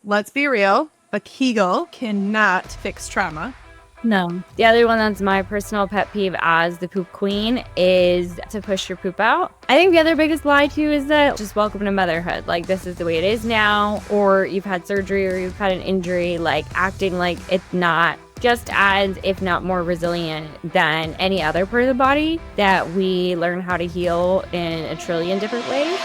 let's be real. A Kegel cannot fix trauma. No. The other one that's my personal pet peeve as the poop queen is to push your poop out. I think the other biggest lie too is that just welcome to motherhood. Like, this is the way it is now, or you've had surgery or you've had an injury, like acting like it's not just as, if not more resilient than any other part of the body that we learn how to heal in a trillion different ways.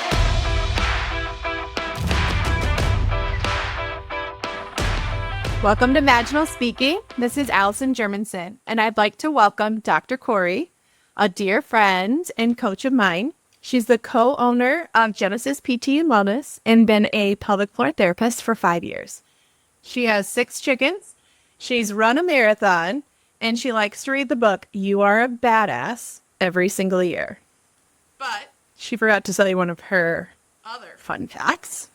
Welcome to Vaginal Speaking. This is Allison Germanson, and I'd like to welcome Dr. Corrie, a dear friend and coach of mine. She's the co-owner of Genesis PT and Wellness and been a pelvic floor therapist for 5 years. She has 6 chickens. She's run a marathon, and she likes to read the book, You Are a Badass, every single year. But she forgot to tell you one of her other fun facts.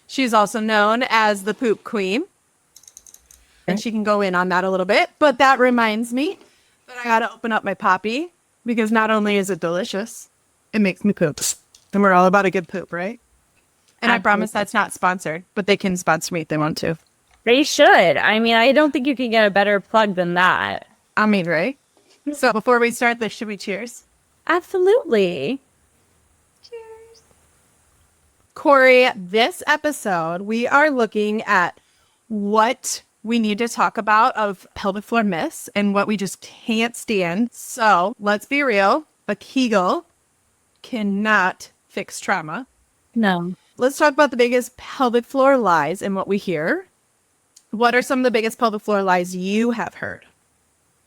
She's also known as the Poop Queen. And she can go in on that a little bit. But that reminds me that I got to open up my poppy because not only is it delicious, it makes me poop. And we're all about a good poop, right? And I promise that's not sponsored, but they can sponsor me if they want to. They should. I mean, I don't think you can get a better plug than that. I mean, right? So before we start this, should we cheers? Absolutely. Cheers. Corrie, this episode, we are looking at what we need to talk about of pelvic floor myths and what we just can't stand. So let's be real. A Kegel cannot fix trauma. No. Let's talk about the biggest pelvic floor lies and what we hear. What are some of the biggest pelvic floor lies you have heard?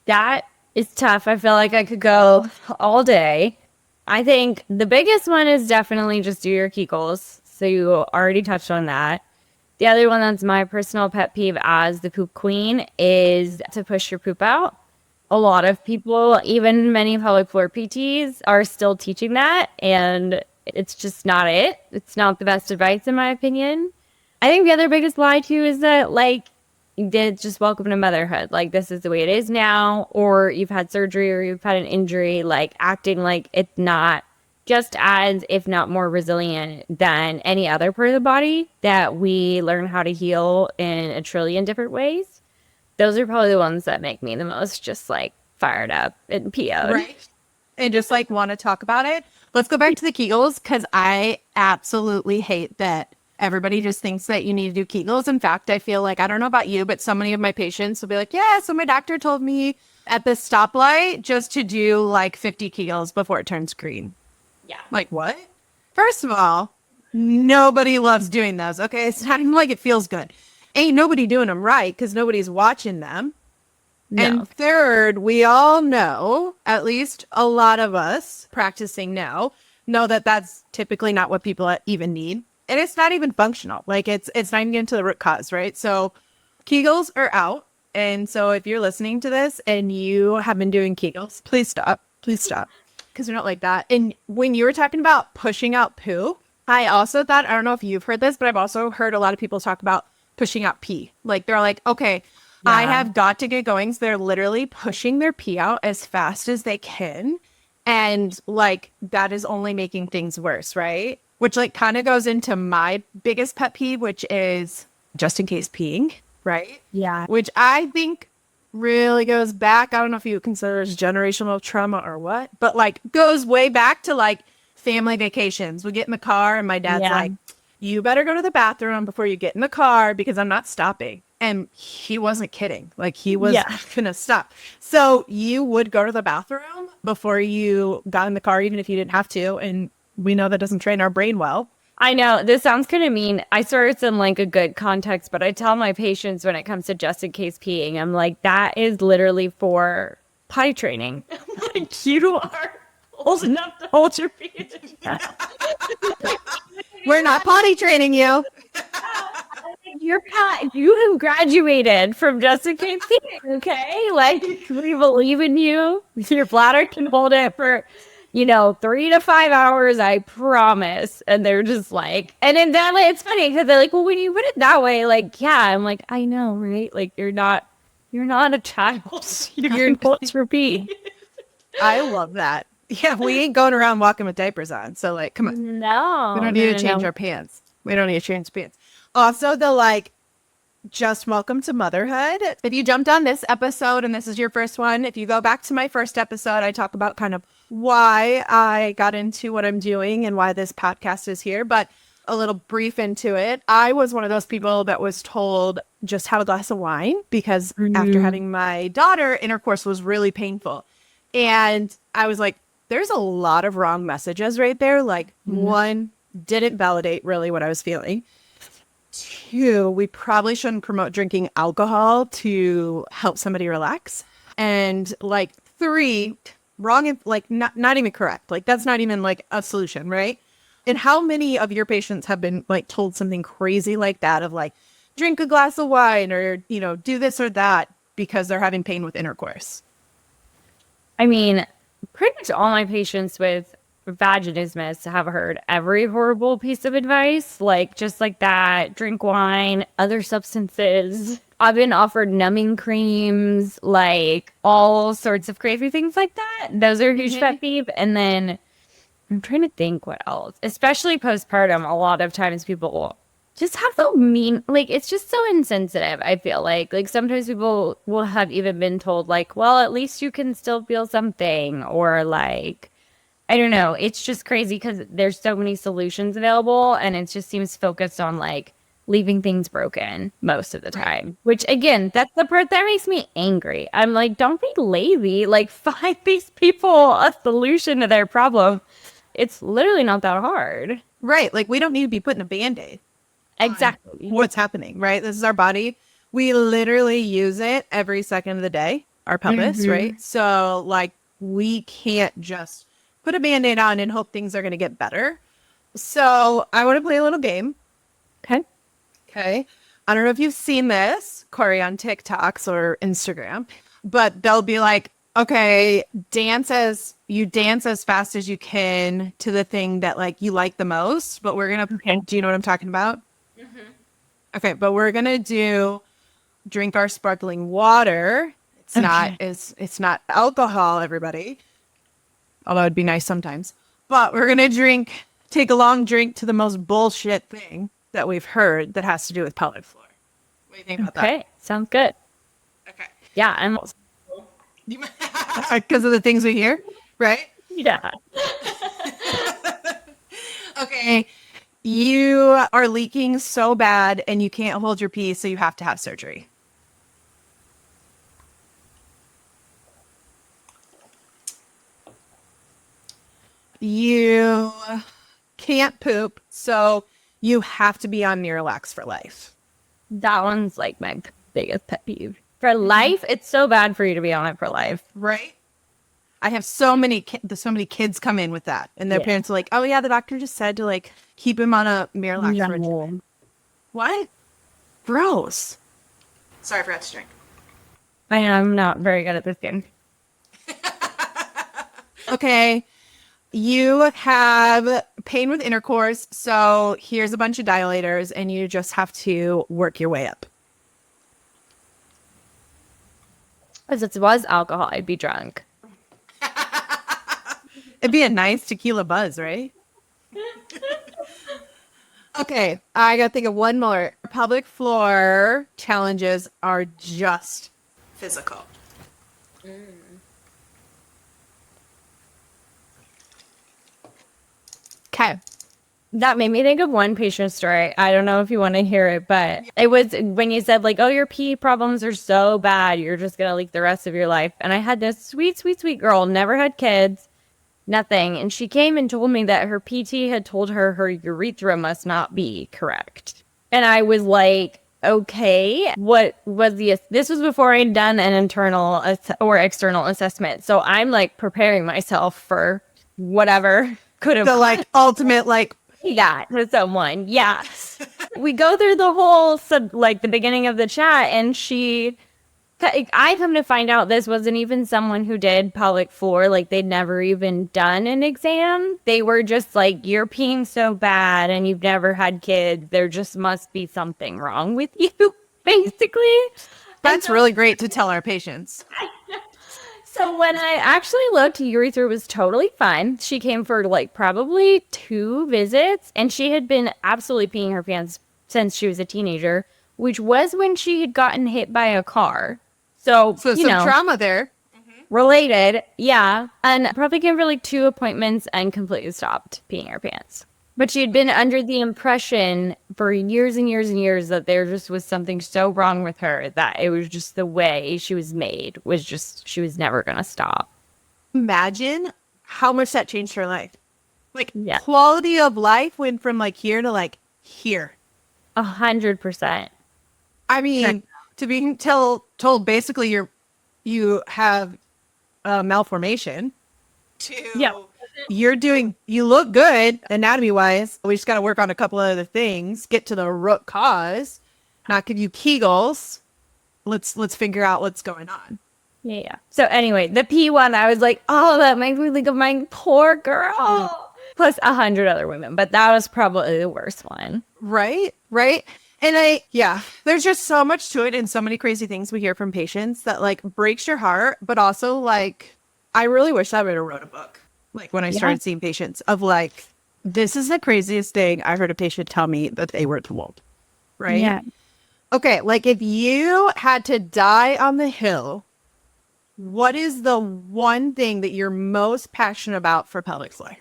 That is tough. I feel like I could go all day. I think the biggest one is definitely just do your Kegels. So you already touched on that. The other one that's my personal pet peeve as the poop queen is to push your poop out. A lot of people, even many pelvic floor PTs, are still teaching that, and it's just not it. It's not the best advice, in my opinion. I think the other biggest lie, too, is that, like, just welcome to motherhood. Like, this is the way it is now, or you've had surgery or you've had an injury, like, acting like it's not just as, if not more resilient than any other part of the body that we learn how to heal in a trillion different ways. Those are probably the ones that make me the most just like fired up and PO'd. Right. And just like want to talk about it. Let's go back to the Kegels because I absolutely hate that everybody just thinks that you need to do Kegels. In fact, I feel like, I don't know about you, but so many of my patients will be like, yeah, so my doctor told me at the stoplight just to do like 50 Kegels before it turns green. Yeah. Like, what? First of all, nobody loves doing those, okay? It's not even like it feels good. Ain't nobody doing them right because nobody's watching them. No. And third, we all know, at least a lot of us practicing now, know that that's typically not what people even need. And it's not even functional. Like, it's not even getting to the root cause, right? So Kegels are out. And so if you're listening to this and you have been doing Kegels, please stop. Please stop. Because they're not like that. And when you were talking about pushing out poo, I also thought, I don't know if you've heard this, but I've also heard a lot of people talk about pushing out pee. Like, they're like, okay, yeah, I have got to get going. So they're literally pushing their pee out as fast as they can. And like, that is only making things worse, right? Which like kind of goes into my biggest pet peeve, which is just in case peeing, right? Yeah. Which I think really goes back. I don't know if you consider it generational trauma or what, but like goes way back to like family vacations. We get in the car and my dad's like, you better go to the bathroom before you get in the car because I'm not stopping. And he wasn't kidding. Like, he was gonna stop. So you would go to the bathroom before you got in the car, even if you didn't have to. And we know that doesn't train our brain well. I know this sounds kind of mean. I swear it's in like a good context, but I tell my patients when it comes to just in case peeing, I'm like, that is literally for potty training. Like, you are old enough to hold your pee. We're not potty training you. You have graduated from just in case peeing, okay? Like, we believe in you. Your bladder can hold it for 3 to 5 hours, I promise. And they're just like, and then that, like, it's funny because they're like, well, when you put it that way, like, yeah, I'm like, I know, right? Like, you're not a child. You're supposed to pee. I love that. Yeah, we ain't going around walking with diapers on. So, like, come on. No. We don't need to change our pants. We don't need to change pants. Also, the, like, Just welcome to motherhood. If you jumped on this episode and this is your first one, if you go back to my first episode, I talk about kind of why I got into what I'm doing and why this podcast is here. But a little brief into it, I was one of those people that was told just have a glass of wine because after having my daughter, intercourse was really painful. And I was like, there's a lot of wrong messages right there. Like, one, didn't validate really what I was feeling. Two, we probably shouldn't promote drinking alcohol to help somebody relax. And like three, wrong, like not even correct. Like that's not even like a solution, right? And how many of your patients have been like told something crazy like that of like, drink a glass of wine or, you know, do this or that because they're having pain with intercourse? I mean, pretty much all my patients with vaginismus have heard every horrible piece of advice, like just like that, drink wine, other substances. I've been offered numbing creams, like all sorts of crazy things like that. Those are a huge pet peeve. And then I'm trying to think what else, especially postpartum. A lot of times people will just have so mean, like it's just so insensitive. I feel like sometimes people will have even been told like, well, at least you can still feel something, or like, I don't know. It's just crazy because there's so many solutions available and it just seems focused on like leaving things broken most of the time, which again, that's the part that makes me angry. I'm like, don't be lazy. Like find these people a solution to their problem. It's literally not that hard. Right. Like we don't need to be putting a Band-Aid. Exactly. What's happening, right? This is our body. We literally use it every second of the day, our pelvis, right? So like we can't just put a Band-Aid on and hope things are going to get better. So I want to play a little game. Okay. Okay. I don't know if you've seen this, Corrie, on TikToks or Instagram, but they'll be like, okay, dance as fast as you can to the thing that like you like the most, but we're going to, do you know what I'm talking about? Okay. But we're going to drink our sparkling water. It's not alcohol, everybody. Although it'd be nice sometimes. But we're going to take a long drink to the most bullshit thing that we've heard that has to do with pelvic floor. What do you think about that? Okay. Sounds good. Okay. Yeah. I'm. Because of the things we hear, right? Yeah. Okay. You are leaking so bad and you can't hold your pee, so you have to have surgery. You can't poop, so you have to be on Miralax for life. That one's like my biggest pet peeve. For life, it's so bad for you to be on it for life. Right? I have so many kids come in with that, and their parents are like, "Oh yeah, the doctor just said to like keep him on a Miralax regimen." What? Gross. Sorry, I forgot to drink. I'm not very good at this game. Okay. You have pain with intercourse, so here's a bunch of dilators, and you just have to work your way up. If it was alcohol, I'd be drunk. It'd be a nice tequila buzz, right? Okay, I gotta think of one more. Pelvic floor challenges are just physical. Okay. That made me think of one patient story. I don't know if you want to hear it, but it was when you said like, oh, your pee problems are so bad, you're just going to leak the rest of your life. And I had this sweet, sweet, sweet girl, never had kids, nothing. And she came and told me that her PT had told her urethra must not be correct. And I was like, okay, what was this was before I'd done an internal or external assessment. So I'm like preparing myself for whatever could have. The like ultimate like. Yeah, to someone. Yes. We go through the whole, the beginning of the chat, and I come to find out this wasn't even someone who did pelvic floor. Like, they'd never even done an exam. They were just like, you're peeing so bad and you've never had kids. There just must be something wrong with you, basically. That's really great to tell our patients. So when I actually looked, urethra was totally fine. She came for like probably 2 visits, and she had been absolutely peeing her pants since she was a teenager. which was when she had gotten hit by a car. So some trauma there. Related, yeah. And probably gave her like 2 appointments and completely stopped peeing her pants. But she had been under the impression for years and years and years that there just was something so wrong with her that it was just the way she was made was just, she was never going to stop. Imagine how much that changed her life. Like, Yeah. quality of life went from like here to like here. 100%. I mean, to be told basically you have a malformation to you look good anatomy wise. We just got to work on a couple of other things, get to the root cause, not give you Kegels. Let's figure out what's going on. Yeah. So anyway, the P one, I was like, oh, that makes me think of my poor girl. Plus 100 other women, but that was probably the worst one. Right. And there's just so much to it and so many crazy things we hear from patients that like breaks your heart, but also like, I really wish I would have wrote a book. Like when I started seeing patients of like, this is the craziest thing I heard a patient tell me that they were told. Right. Yeah. Okay. Like if you had to die on the hill, what is the one thing that you're most passionate about for pelvic floor?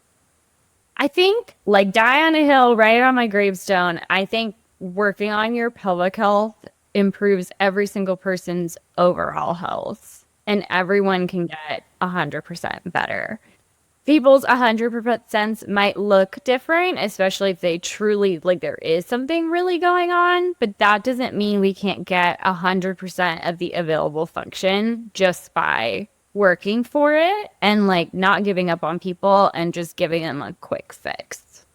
I think like die on a hill right on my gravestone. I think working on your pelvic health improves every single person's overall health and everyone can get 100% better. People's 100% might look different, especially if they truly like there is something really going on, but that doesn't mean we can't get 100% of the available function just by working for it and like not giving up on people and just giving them a quick fix.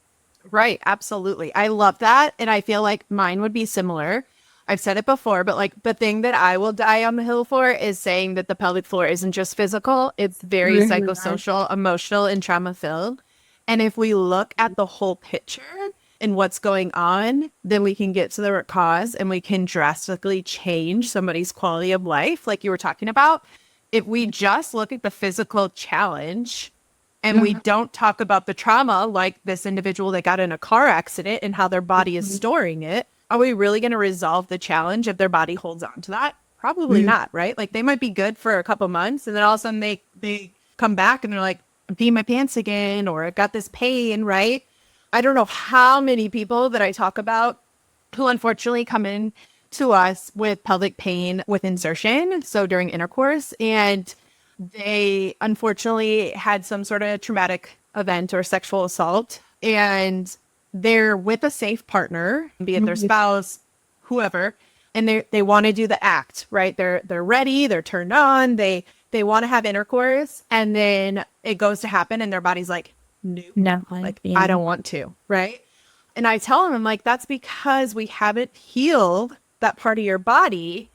Right. Absolutely. I love that. And I feel like mine would be similar. I've said it before, but like the thing that I will die on the hill for is saying that the pelvic floor isn't just physical. It's very psychosocial, emotional, and trauma filled. And if we look at the whole picture and what's going on, then we can get to the root cause and we can drastically change somebody's quality of life. Like you were talking about, if we just look at the physical challenge and we don't talk about the trauma, like this individual that got in a car accident and how their body is storing it, are we really going to resolve the challenge if their body holds on to that? Probably not, right? Like they might be good for a couple months and then all of a sudden they come back and they're like, I'm peeing my pants again, or I got this pain, right? I don't know how many people that I talk about who unfortunately come in to us with pelvic pain with insertion. So during intercourse, and they unfortunately had some sort of traumatic event or sexual assault, and they're with a safe partner, be it their spouse, whoever, and they want to do the act, right? They're ready, they're turned on, they want to have intercourse, and then it goes to happen and their body's like, no, like I don't want to, right? And I tell them, I'm like, that's because we haven't healed that part of your body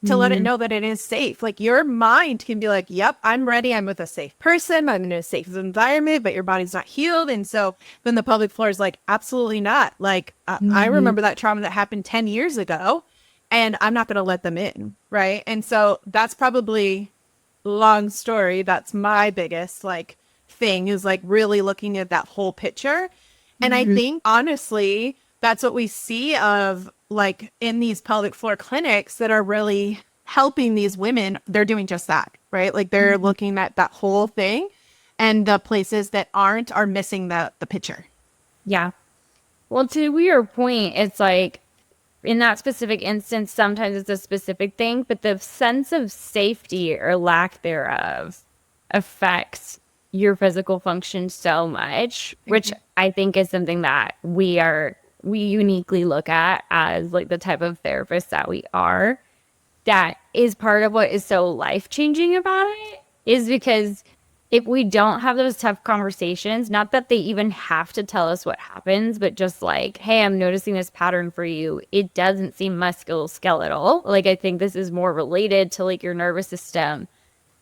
to let it know that it is safe. Like your mind can be like, yep, I'm ready. I'm with a safe person. I'm in a safe environment, but your body's not healed. And so then the pelvic floor is like, absolutely not. Like I remember that trauma that happened 10 years ago and I'm not going to let them in. Right. And so that's probably long story. That's my biggest like thing is like really looking at that whole picture. And I think honestly, that's what we see of like in these pelvic floor clinics that are really helping these women. They're doing just that, right? Like they're looking at that whole thing, and the places that aren't are missing the picture. Yeah. Well, to your point, it's like in that specific instance, sometimes it's a specific thing, but the sense of safety or lack thereof affects your physical function so much, which I think is something that we uniquely look at as like the type of therapist that we are. That is part of what is so life-changing about it, is because if we don't have those tough conversations, not that they even have to tell us what happens, but just like, hey, I'm noticing this pattern for you. It doesn't seem musculoskeletal. Like, I think this is more related to like your nervous system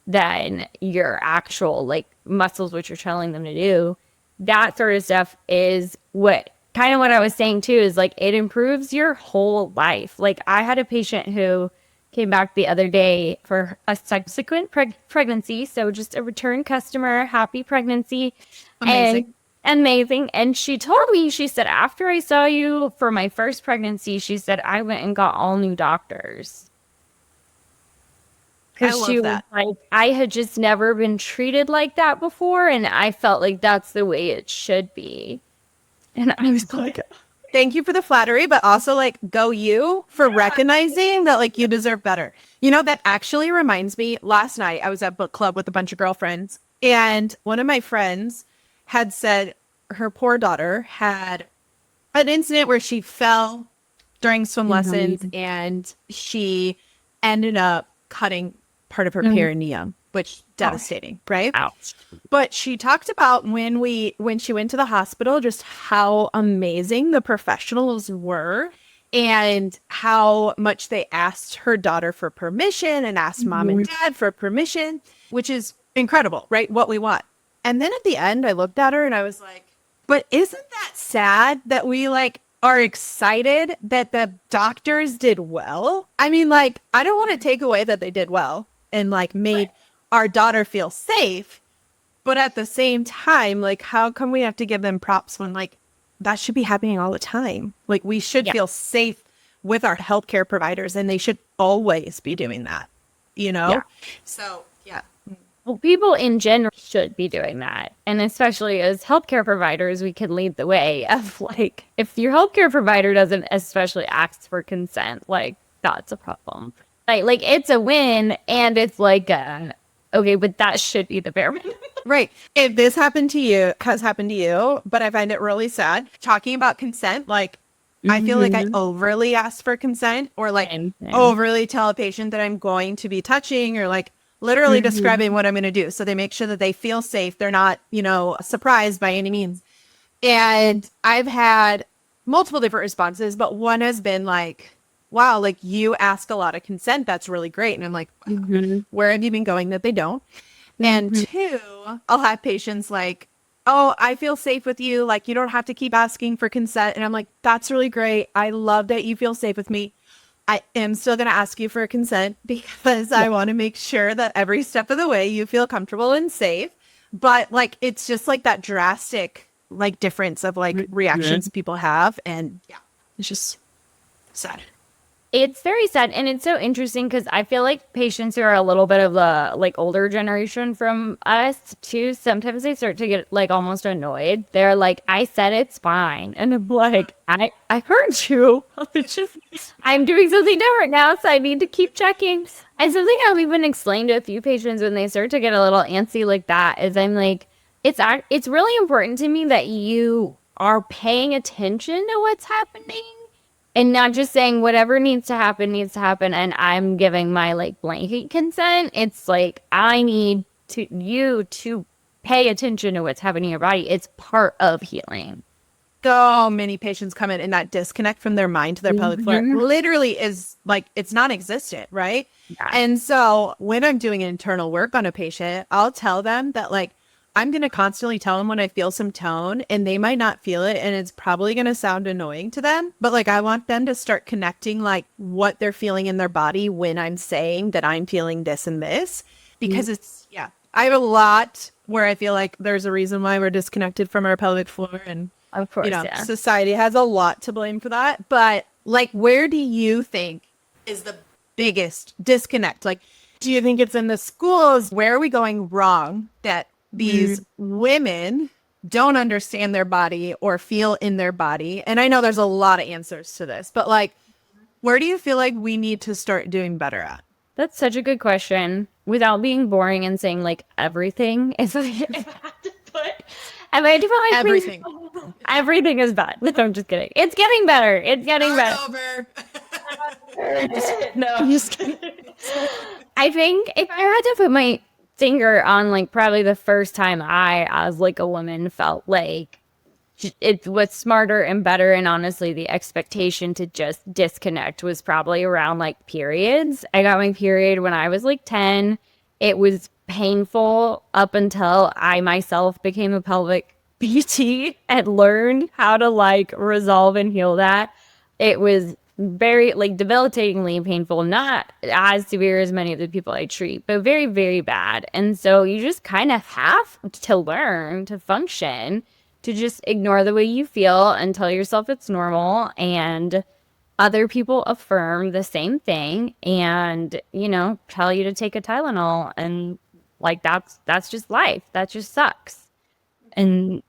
than your actual like muscles, which you're telling them to do. That sort of stuff is what kind of what I was saying too, is like it improves your whole life. Like I had a patient who came back the other day for a subsequent pregnancy. So just a return customer, happy pregnancy. Amazing. amazing. And she told me, she said, after I saw you for my first pregnancy, she said, I went and got all new doctors. I Because she love was that. like, I had just never been treated like that before. And I felt like that's the way it should be. And I was like, Thank you for the flattery, but also like go you for recognizing that like you deserve better. You know, that actually reminds me, last night I was at book club with a bunch of girlfriends, and one of my friends had said her poor daughter had an incident where she fell during swim lessons and she ended up cutting part of her perineum, which devastating, right? ouch. But she talked about when she went to the hospital, just how amazing the professionals were and how much they asked her daughter for permission and asked mom and dad for permission, which is incredible, right? What we want. And then at the end, I looked at her and I was like, but isn't that sad that we like are excited that the doctors did well? I mean, like, I don't want to take away that they did well and like made our daughter feel safe. But at the same time, like, how come we have to give them props when like that should be happening all the time? Like, we should feel safe with our healthcare providers and they should always be doing that, you know? Yeah. So, yeah. Well, people in general should be doing that. And especially as healthcare providers, we can lead the way of like, if your healthcare provider doesn't especially ask for consent, like that's a problem. Like it's a win and it's like, okay, but that should be the bare minimum. Right. If this happened to you, has happened to you, but I find it really sad talking about consent. Like, I feel like I overly ask for consent or like overly tell a patient that I'm going to be touching or like literally describing what I'm going to do. So they make sure that they feel safe. They're not, you know, surprised by any means. And I've had multiple different responses, but one has been like, wow, like you ask a lot of consent. That's really great. And I'm like, where have you been going that they don't? And two, I'll have patients like, oh, I feel safe with you. Like, you don't have to keep asking for consent. And I'm like, that's really great. I love that you feel safe with me. I am still going to ask you for consent because I want to make sure that every step of the way you feel comfortable and safe. But like, it's just like that drastic like difference of like reactions people have. And yeah, it's just sad. It's very sad. And it's so interesting because I feel like patients who are a little bit of the like older generation from us too, sometimes they start to get like almost annoyed. They're like, I said it's fine. And I'm like, I heard you. It's just, I'm doing something different now, so I need to keep checking. And something I've even explained to a few patients when they start to get a little antsy like that is I'm like, it's really important to me that you are paying attention to what's happening. And not just saying whatever needs to happen and I'm giving my like blanket consent. It's like I need you to pay attention to what's happening in your body. It's part of healing. So many patients come in and that disconnect from their mind to their pelvic floor literally is like it's non-existent, right? Yeah. And so when I'm doing internal work on a patient, I'll tell them that like I'm going to constantly tell them when I feel some tone and they might not feel it and it's probably going to sound annoying to them. But like I want them to start connecting like what they're feeling in their body when I'm saying that I'm feeling this and this because it's, yeah, I have a lot where I feel like there's a reason why we're disconnected from our pelvic floor and, Of course, you know, society has a lot to blame for that. But like, where do you think is the biggest disconnect? Like, do you think it's in the schools? Where are we going wrong that these women don't understand their body or feel in their body? And I know there's a lot of answers to this, but like, where do you feel like we need to start doing better at? That's such a good question. Without being boring and saying like everything is like, if I had to put, if I had to put like Everything. Everything is bad. No, I'm just kidding. It's getting better. It's getting better. Over. No, I'm just kidding. I think if I had to put my finger on like probably the first time I, as like a woman, felt like it was smarter and better, and honestly, the expectation to just disconnect was probably around like periods. I got my period when I was like 10. It was painful up until I myself became a pelvic PT and learned how to like resolve and heal that. It was very like debilitatingly painful, not as severe as many of the people I treat, but very, very bad. And so you just kind of have to learn to function to just ignore the way you feel and tell yourself it's normal, and other people affirm the same thing and, you know, tell you to take a Tylenol, and like that's just life. That just sucks. And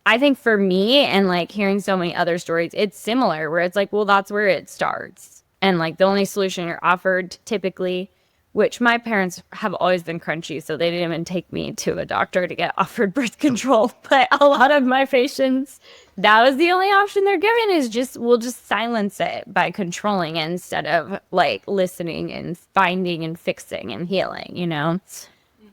I think for me, and like hearing so many other stories, it's similar where it's like, well, that's where it starts. And like the only solution you're offered typically, which my parents have always been crunchy, so they didn't even take me to a doctor to get offered birth control. But a lot of my patients, that was the only option they're given, is just, we'll just silence it by controlling it instead of like listening and finding and fixing and healing, you know?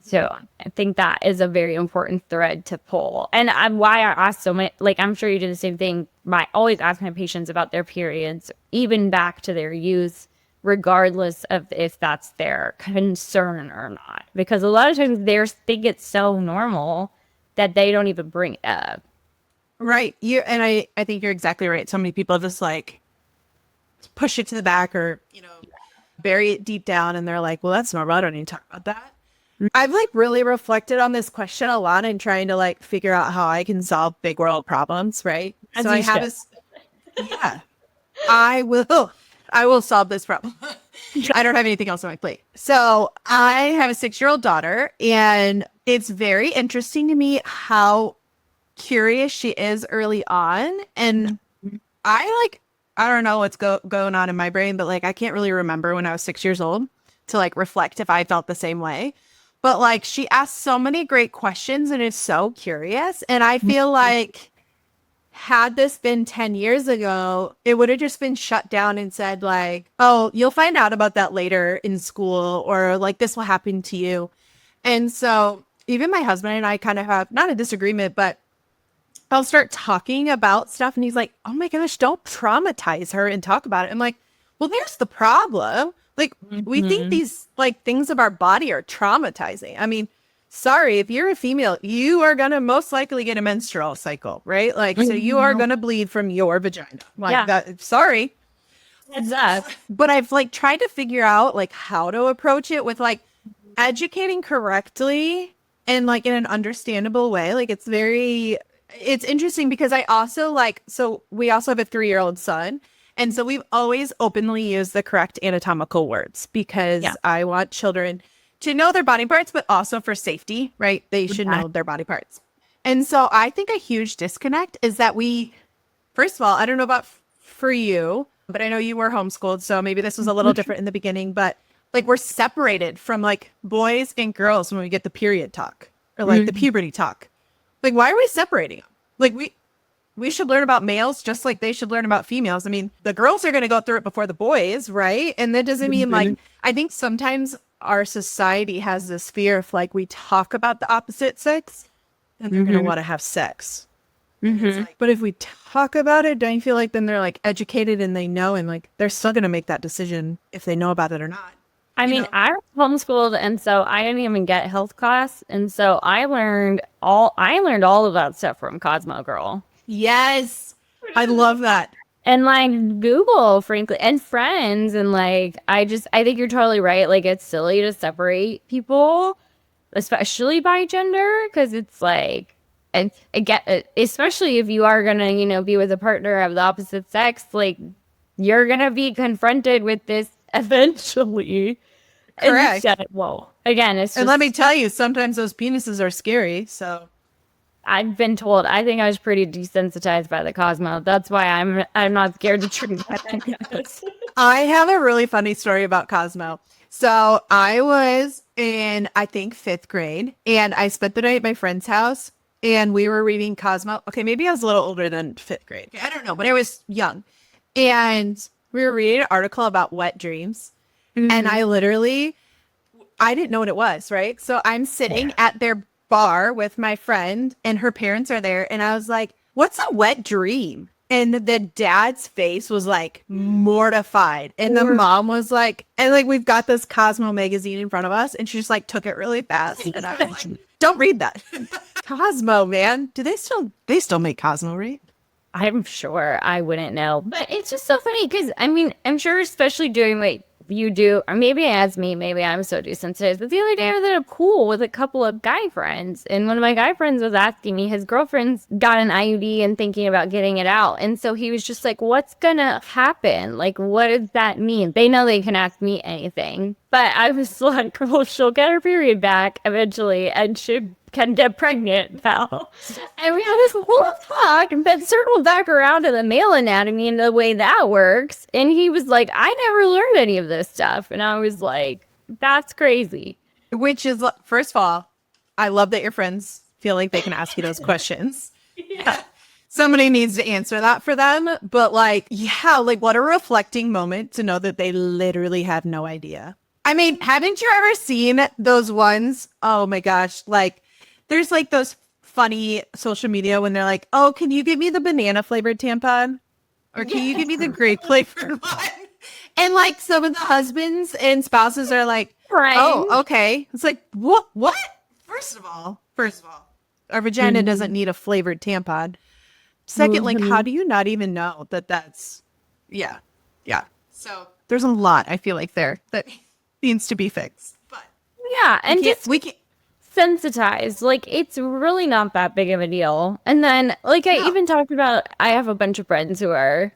So I think that is a very important thread to pull. And why I ask so many, like, I'm sure you do the same thing. I always ask my patients about their periods, even back to their youth, regardless of if that's their concern or not. Because a lot of times they think it's so normal that they don't even bring it up. Right. I think you're exactly right. So many people just like push it to the back or, you know, bury it deep down, and they're like, well, that's normal. I don't need to talk about that. I've like really reflected on this question a lot and trying to like figure out how I can solve big world problems, right? As so I have this, yeah, I will solve this problem. I don't have anything else on my plate. So I have a 6-year-old daughter, and it's very interesting to me how curious she is early on. And I don't know what's going on in my brain, but like, I can't really remember when I was 6 years old to like reflect if I felt the same way. But like, she asks so many great questions and is so curious. And I feel like had this been 10 years ago, it would have just been shut down and said like, oh, you'll find out about that later in school, or like this will happen to you. And so even my husband and I kind of have not a disagreement, but I'll start talking about stuff and he's like, oh my gosh, don't traumatize her and talk about it. I'm like, well, there's the problem. Like, we think these like things of our body are traumatizing. I mean, sorry, if you're a female, you are going to most likely get a menstrual cycle, right? Like, so you are going to bleed from your vagina. Like that. Sorry. Heads up. But I've like tried to figure out like how to approach it with like educating correctly and like in an understandable way. Like it's interesting because I also like, so we also have a 3-year-old son. And so we've always openly used the correct anatomical words because I want children to know their body parts, but also for safety, right? They should know their body parts. And so I think a huge disconnect is that first of all, I don't know about for you, but I know you were homeschooled. So maybe this was a little different in the beginning, but like we're separated from like boys and girls when we get the period talk or like the puberty talk. Like, why are we separating them? Like we should learn about males just like they should learn about females. I mean, the girls are going to go through it before the boys, right? And that doesn't mean like, I think sometimes our society has this fear if like we talk about the opposite sex, then they're going to want to have sex. Like, but if we talk about it, don't you feel like then they're like educated and they know, and like they're still going to make that decision if they know about it or not? I mean, I was homeschooled, and so I didn't even get health class, and so I learned all of that stuff from Cosmo Girl. Yes. I love that. And like Google, frankly, and friends. And like, I think you're totally right. Like, it's silly to separate people, especially by gender. Cause it's like, and again, especially if you are going to, you know, be with a partner of the opposite sex, like you're going to be confronted with this eventually. Correct. Well, again, it's just, and let me tell you, sometimes those penises are scary. So I've been told, I think I was pretty desensitized by the Cosmo. That's why I'm not scared to treat that. I have a really funny story about Cosmo. So I was in, I think, 5th grade, and I spent the night at my friend's house, and we were reading Cosmo. Okay, maybe I was a little older than 5th grade. I don't know, but I was young. And we were reading an article about wet dreams. And I didn't know what it was, right? So I'm sitting at their bar with my friend and her parents are there, and I was like, what's a wet dream? And the dad's face was like mortified, and the mom was like, and like we've got this Cosmo magazine in front of us, and she just like took it really fast, and I was like, don't read that. Cosmo, man, do they still make Cosmo, right? I'm sure. I wouldn't know, but it's just so funny because I mean, I'm sure, especially during like you do, or maybe it's me, maybe I'm so desensitized. But the other day I was at a pool with a couple of guy friends, and one of my guy friends was asking me, his girlfriend's got an IUD and thinking about getting it out. And so he was just like, what's gonna happen? Like, what does that mean? They know they can ask me anything. But I was like, well, she'll get her period back eventually, and she can get pregnant, pal. And we had this whole talk, and then circled back around to the male anatomy and the way that works. And he was like, I never learned any of this stuff. And I was like, that's crazy. Which is, first of all, I love that your friends feel like they can ask you those questions. Yeah. Somebody needs to answer that for them. But like, yeah, like what a reflecting moment to know that they literally had no idea. I mean, haven't you ever seen those ones? Oh my gosh. Like, there's like those funny social media when they're like, oh, can you give me the banana flavored tampon? Or can you give me the grape flavored one? And like some of the husbands and spouses are like, Right. oh, okay. It's like, what? First of all, our vagina doesn't need a flavored tampon. Second, like, how do you not even know that that's, yeah. So there's a lot, I feel like, there that needs to be fixed. But Yeah. And we can't. sensitized. Like, it's really not that big of a deal. And then, like, I even talked about, I have a bunch of friends who are,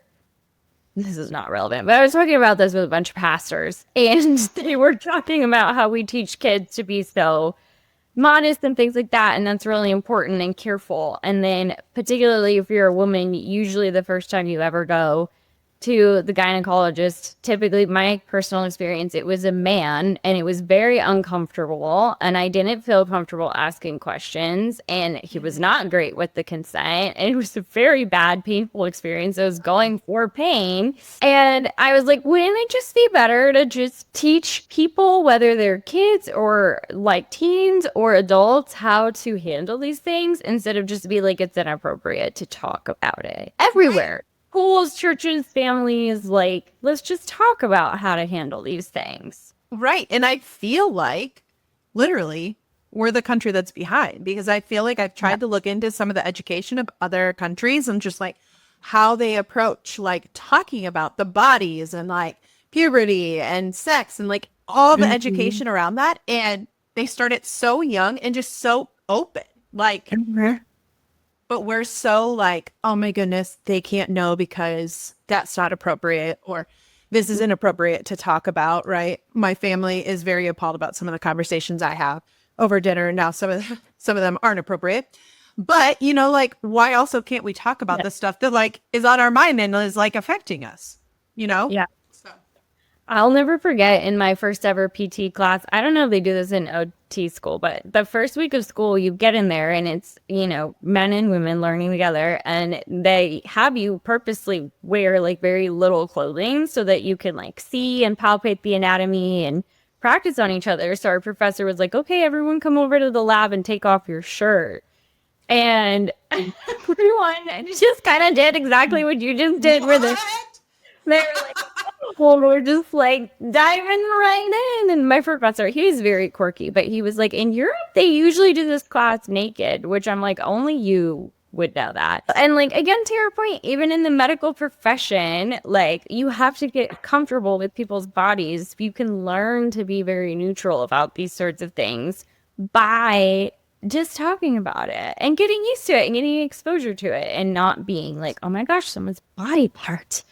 this is not relevant, but I was talking about this with a bunch of pastors, and they were talking about how we teach kids to be so modest and things like that, and that's really important and careful. And then, particularly if you're a woman, usually the first time you ever go to the gynecologist, typically my personal experience, it was a man, and it was very uncomfortable, and I didn't feel comfortable asking questions, and he was not great with the consent, and it was a very bad, painful experience. I was going for pain, and I was like, wouldn't it just be better to just teach people, whether they're kids or like teens or adults, how to handle these things, instead of just be like, it's inappropriate to talk about it everywhere. Schools, churches, families, like, let's just talk about how to handle these things. Right. And I feel like literally we're the country that's behind, because I feel like I've tried to look into some of the education of other countries and just like how they approach like talking about the bodies and like puberty and sex and like all the education around that. And they start it so young and just so open. Like, but we're so like, oh my goodness, they can't know because that's not appropriate, or this is inappropriate to talk about, right? My family is very appalled about some of the conversations I have over dinner. Now, some of them aren't appropriate, but you know, like, why also can't we talk about the stuff that like is on our mind and is like affecting us, you know? Yeah. So. I'll never forget in my first ever PT class, I don't know if they do this in OT school, but the first week of school, you get in there and it's, you know, men and women learning together, and they have you purposely wear like very little clothing so that you can like see and palpate the anatomy and practice on each other. So our professor was like, okay, everyone come over to the lab and take off your shirt. And everyone just kind of did exactly what you just did with it. They were like, well, we're just like diving right in. And my professor, he was very quirky, but he was like, in Europe, they usually do this class naked, which I'm like, only you would know that. And like, again, to your point, even in the medical profession, like, you have to get comfortable with people's bodies. You can learn to be very neutral about these sorts of things by just talking about it and getting used to it and getting exposure to it, and not being like, oh my gosh, someone's body part.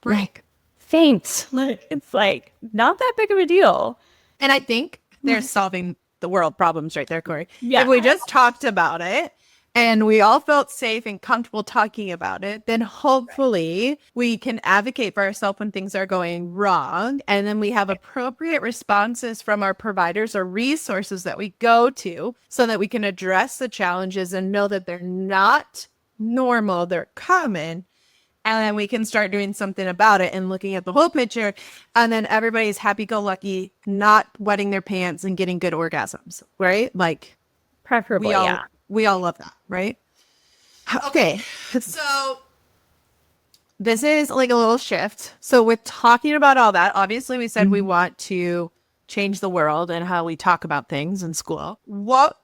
Like, faint. Like, it's like not that big of a deal. And I think they're solving the world problems right there, Corrie. Yeah. If we just talked about it and we all felt safe and comfortable talking about it, then hopefully we can advocate for ourselves when things are going wrong. And then we have appropriate responses from our providers or resources that we go to so that we can address the challenges and know that they're not normal, they're common. And then we can start doing something about it and looking at the whole picture. And then everybody's happy-go-lucky, not wetting their pants and getting good orgasms, right? Like, Preferably, we all love that, right? Okay, so this is like a little shift. So with talking about all that, obviously we said we want to change the world and how we talk about things in school. What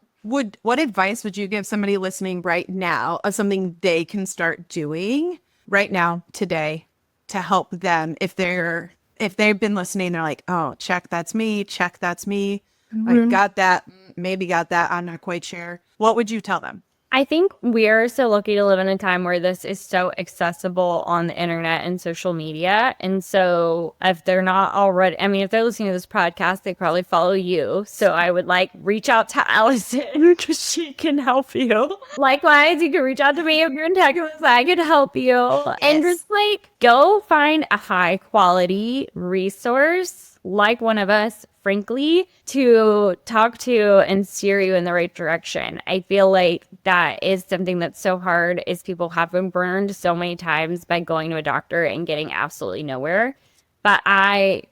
advice would you give somebody listening right now of something they can start doing right now, today, to help them if they're if they've been listening, they're like, oh, check, that's me. Check, that's me. I got that. Maybe got that. I'm not quite sure. What would you tell them? I think we're so lucky to live in a time where this is so accessible on the internet and social media. And so if they're not already, I mean, if they're listening to this podcast, they probably follow you. So I would like reach out to Allison because she can help you. Likewise, you can reach out to me if you're in Texas. I can help you. And just like go find a high quality resource like one of us, frankly, to talk to and steer you in the right direction. I feel like that is something that's so hard is people have been burned so many times by going to a doctor and getting absolutely nowhere. But I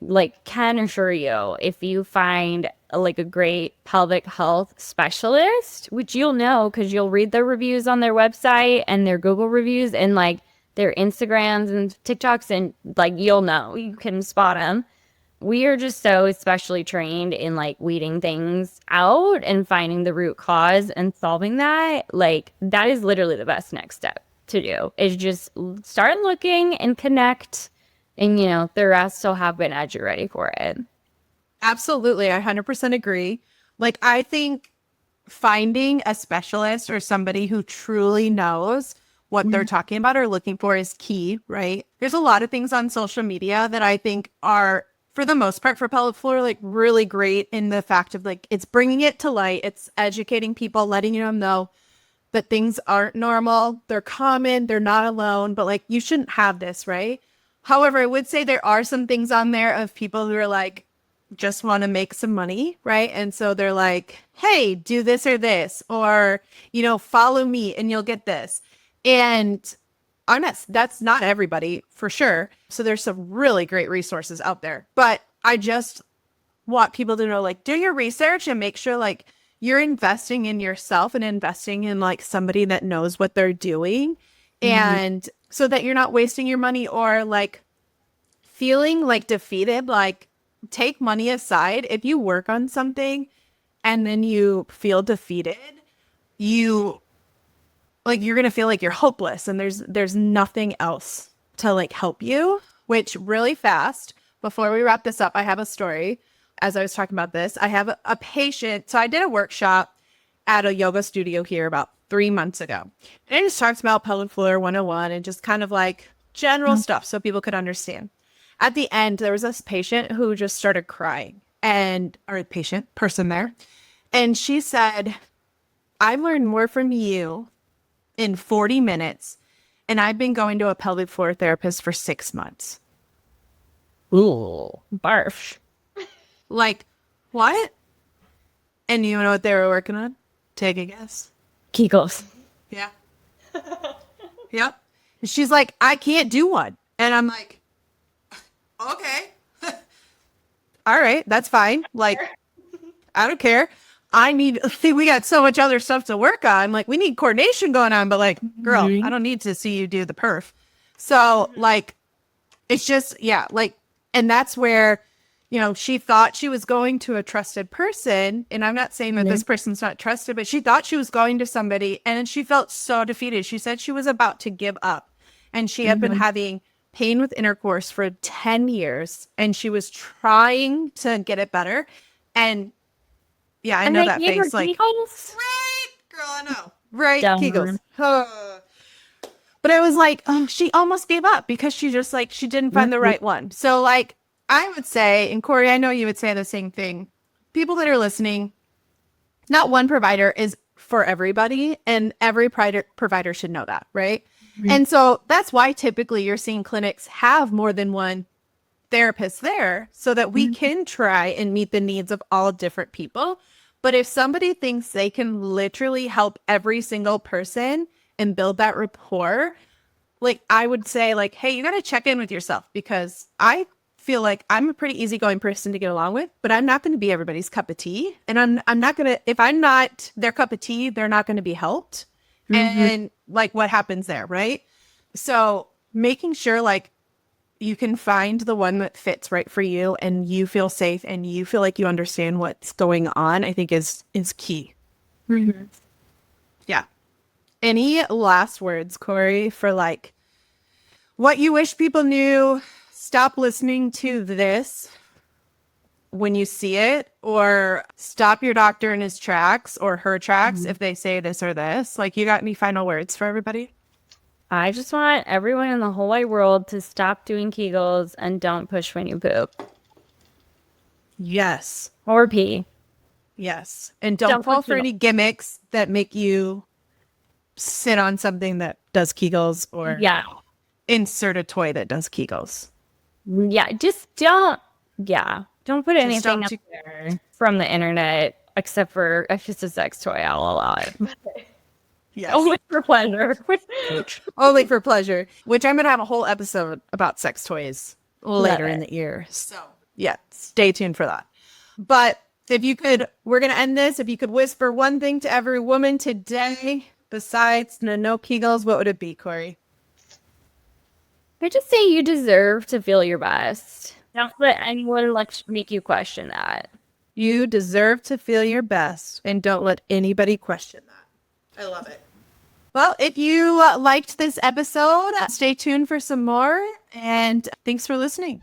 can assure you, if you find a great pelvic health specialist, which you'll know because you'll read their reviews on their website and their Google reviews and their Instagrams and TikToks, and you'll know, you can spot them. We are just so especially trained in weeding things out and finding the root cause and solving that. That is literally the best next step to do, is just start looking and connect, and the rest will happen as you're ready for it. Absolutely. I 100% agree. I think finding a specialist or somebody who truly knows what they're talking about or looking for is key, right? There's a lot of things on social media that I think are, for the most part, for pelvic floor, really great in the fact of it's bringing it to light. It's educating people, letting them know that things aren't normal. They're common. They're not alone, but you shouldn't have this, right? However, I would say there are some things on there of people who are just want to make some money, right? And so they're like, hey, do this or this, or, follow me and you'll get this. And that's not everybody, for sure. So there's some really great resources out there, but I just want people to know, do your research and make sure you're investing in yourself and investing in somebody that knows what they're doing. And so that you're not wasting your money or feeling defeated. Take money aside. If you work on something and then you feel defeated, you're going to feel you're hopeless and there's nothing else to help you. Which, really fast, before we wrap this up, I have a story. As I was talking about this, I have a patient. So I did a workshop at a yoga studio here about 3 months ago. And it just talks about pelvic floor 101 and just kind of general stuff so people could understand. At the end, there was this patient who just started crying, person there. And she said, I've learned more from you in 40 minutes, and I've been going to a pelvic floor therapist for 6 months. Ooh, barf. What? And you know what they were working on? Take a guess. Kegels. Yeah. Yep. And she's like, I can't do one. And I'm like, okay. All right, that's fine. I don't care. We got so much other stuff to work on. We need coordination going on, but girl, I don't need to see you do the perf. So it's just, yeah, and that's where, she thought she was going to a trusted person. And I'm not saying that this person's not trusted, but she thought she was going to somebody and then she felt so defeated. She said she was about to give up, and she had been having pain with intercourse for 10 years and she was trying to get it better. And yeah, I know that face. Right, girl, I know. Right, Kegels. But I was she almost gave up because she just she didn't find the right one. So I would say, and Corrie, I know you would say the same thing. People that are listening, not one provider is for everybody, and every provider should know that, right? And so that's why typically you're seeing clinics have more than one therapist there so that we can try and meet the needs of all different people. But if somebody thinks they can literally help every single person and build that rapport, I would say hey, you got to check in with yourself, because I feel like I'm a pretty easygoing person to get along with, but I'm not going to be everybody's cup of tea. And I'm not going to, if I'm not their cup of tea, they're not going to be helped. And what happens there, right? So making sure you can find the one that fits right for you and you feel safe and you feel like you understand what's going on, I think is key. Yeah. Any last words, Corrie, for what you wish people knew, stop listening to this when you see it, or stop your doctor in his tracks or her tracks if they say this or this. Like, you got any final words for everybody? I just want everyone in the whole wide world to stop doing Kegels and don't push when you poop. Yes. Or pee. Yes. And don't fall for any gimmicks that make you sit on something that does Kegels or insert a toy that does Kegels. Yeah, just don't put anything up there from the internet except for if it's a sex toy, I'll allow it. Yes. Only for pleasure. Only for pleasure, which I'm going to have a whole episode about sex toys later in the year. So, yeah, stay tuned for that. But if you could, we're going to end this. If you could whisper one thing to every woman today besides no Kegels, what would it be, Corrie? I just say you deserve to feel your best. Don't let anyone make you question that. You deserve to feel your best, and don't let anybody question that. I love it. Well, if you liked this episode, stay tuned for some more, and thanks for listening.